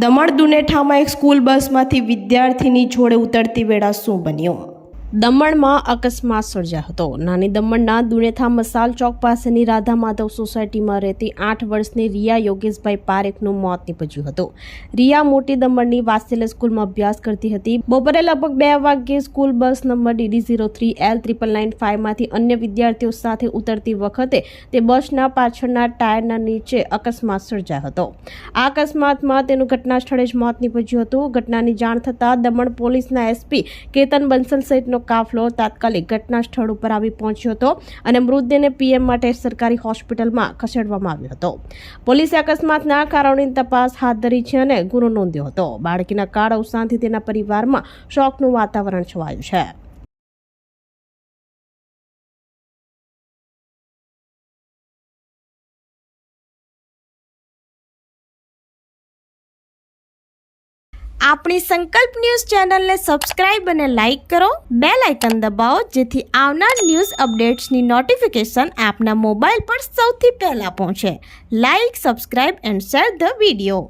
દમણ દુનેઠામાં એક સ્કૂલ બસમાંથી વિદ્યાર્થીની જોડે ઉતરતી વેળા શું બન્યું? દમણમાં અકસ્માત સર્જાયો હતો. નાની દમણના દુનેઠા મસાલ ચોક પાસેની રાધા માધવ સોસાયટીમાં રહેતી 8 વર્ષની રિયા યોગેશભાઈ પારેખનું મોત નીપજ્યું હતું. રિયા મોટી દમણની વાત્સલ્ય સ્કૂલમાં અભ્યાસ કરતી હતી. બપોરે લગભગ 2 વાગ્યે સ્કૂલ બસ નંબર DD03L9995 માંથી અન્ય વિદ્યાર્થીઓ સાથે ઉતરતી વખતે તે બસના પાછળના ટાયરના નીચે અકસ્માત સર્જાયો હતો. આ અકસ્માતમાં તેનું ઘટના સ્થળે જ મોત નીપજ્યું હતું. ઘટનાની જાણ થતાં દમણ પોલીસના SP કેતન બંસલ સહિતનો કાફલો તાત્કાલિક ઘટના સ્થળ ઉપર આવી પહોંચ્યો હતો અને મૃતદેહને PM માટે સરકારી હોસ્પિટલમાં ખસેડવામાં આવ્યો હતો. પોલીસે અકસ્માતના કારણોની તપાસ હાથ ધરી છે અને ગુનો નોંધ્યો હતો. બાળકીના કાળ અવસાનથી તેના પરિવારમાં શોકનું વાતાવરણ છવાયું છે. આપણી સંકલ્પ ન્યૂઝ ચેનલને સબસ્ક્રાઇબ અને લાઇક કરો, બેલ આઇકન દબાવો જેથી આવનાર ન્યૂઝ અપડેટ્સની નોટિફિકેશન આપના મોબાઈલ પર સૌથી પહેલા પહોંચે. Like, subscribe and share the video.